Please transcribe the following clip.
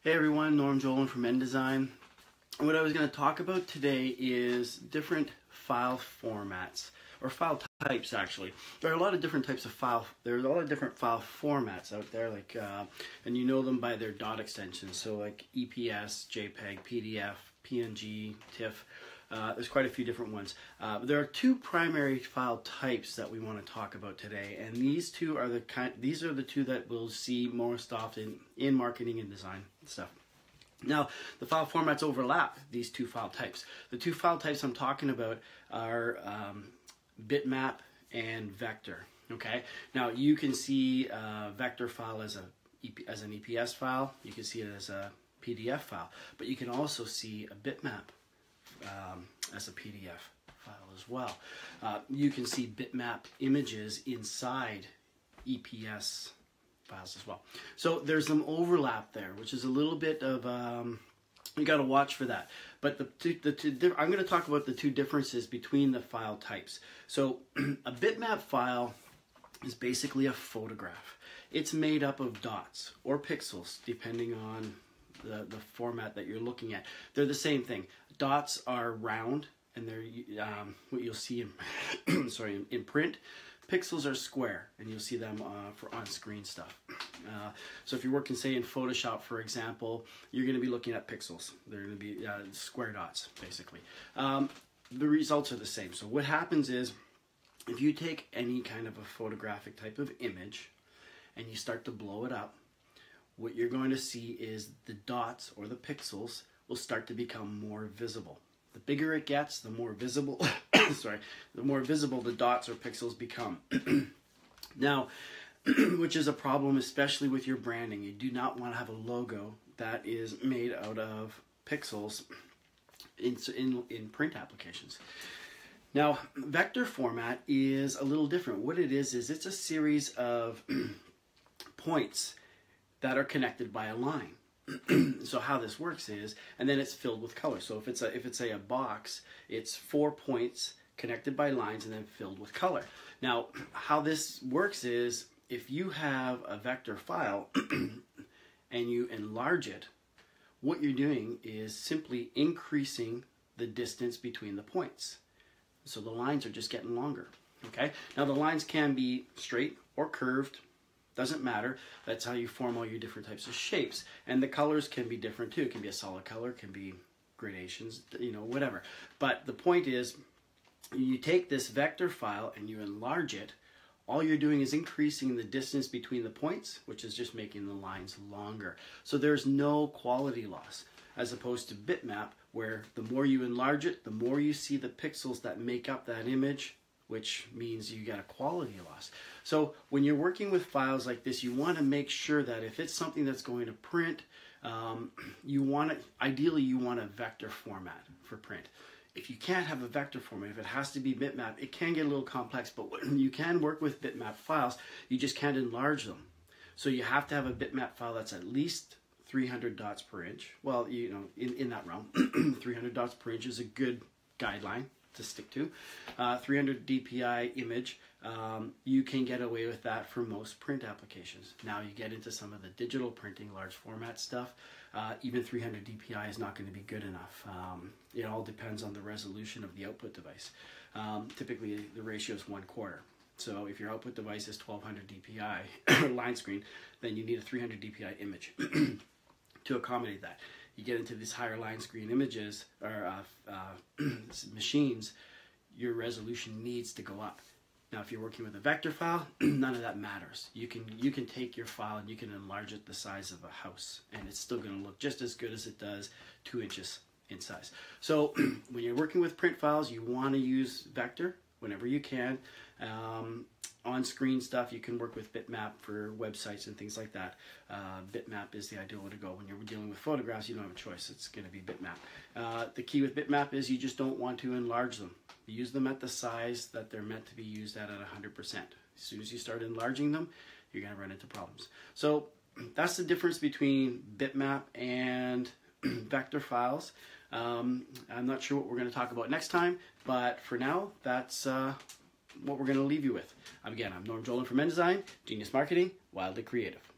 Hey everyone, Norm Jolin from InDesign. What I was going to talk about today is different file formats, or file types actually. There are a lot of different types of file, there's a lot of different file formats out there, like, and you know them by their dot extensions, so like EPS, JPEG, PDF, PNG, TIFF. There's quite a few different ones. There are two primary file types that we want to talk about today, and these are the two that we'll see most often in marketing and design stuff. Now, the file formats overlap these two file types. The two file types I'm talking about are bitmap and vector. Okay. Now you can see vector file as an EPS file. You can see it as a PDF file, but you can also see a bitmap as a PDF file as well. You can see bitmap images inside EPS files as well. So there's some overlap there, which is a little bit of you got to watch for that. But I'm going to talk about the two differences between the file types. So a bitmap file is basically a photograph. It's made up of dots or pixels, depending on the format that you're looking at. They're the same thing. Dots are round, and they're what you'll see in in print. Pixels are square, and you'll see them for on-screen stuff. So if you're working, say, in Photoshop, for example, you're going to be looking at pixels. They're going to be square dots, basically. The results are the same. So what happens is, if you take any kind of a photographic type of image, and you start to blow it up, what you're going to see is the dots, or the pixels, will start to become more visible. The bigger it gets, the more visible, the more visible the dots or pixels become. Now, which is a problem, especially with your branding. You do not want to have a logo that is made out of pixels in print applications. Now, vector format is a little different. What it is it's a series of points that are connected by a line. So how this works is, and then it's filled with color. So if it's a box, it's 4 points connected by lines and then filled with color. Now, how this works is, if you have a vector file and you enlarge it, what you're doing is simply increasing the distance between the points. So the lines are just getting longer. Okay. Now the lines can be straight or curved. Doesn't matter. That's how you form all your different types of shapes. And the colors can be different too. It can be a solid color, it can be gradations, whatever. But the point is, you take this vector file and you enlarge it. All you're doing is increasing the distance between the points, which is just making the lines longer. So there's no quality loss, as opposed to bitmap, where the more you enlarge it, the more you see the pixels that make up that image, which means you get a quality loss. So when you're working with files like this, you want to make sure that if it's something that's going to print, ideally you want a vector format for print. If you can't have a vector format, if it has to be bitmap, it can get a little complex, but you can work with bitmap files, you just can't enlarge them. So you have to have a bitmap file that's at least 300 dots per inch. Well, in that realm, 300 dots per inch is a good guideline to stick to. 300 dpi image, you can get away with that for most print applications. Now you get into some of the digital printing, large format stuff, even 300 dpi is not going to be good enough. It all depends on the resolution of the output device. Typically the ratio is 1/4. So if your output device is 1200 dpi line screen, then you need a 300 dpi image to accommodate that. You get into these higher line screen images or machines, your resolution needs to go up. Now, if you're working with a vector file, none of that matters. You can take your file and you can enlarge it the size of a house, and it's still going to look just as good as it does 2 inches in size. So when you're working with print files, you want to use vector whenever you can. On-screen stuff, you can work with bitmap for websites and things like that. Bitmap is the ideal way to go. When you're dealing with photographs, you don't have a choice. It's going to be bitmap. The key with bitmap is you just don't want to enlarge them. Use them at the size that they're meant to be used at 100%. As soon as you start enlarging them, you're going to run into problems. So that's the difference between bitmap and vector files. I'm not sure what we're going to talk about next time, but for now, that's what we're going to leave you with. Again, I'm Norm Jolin from InDesign, Genius Marketing, Wildly Creative.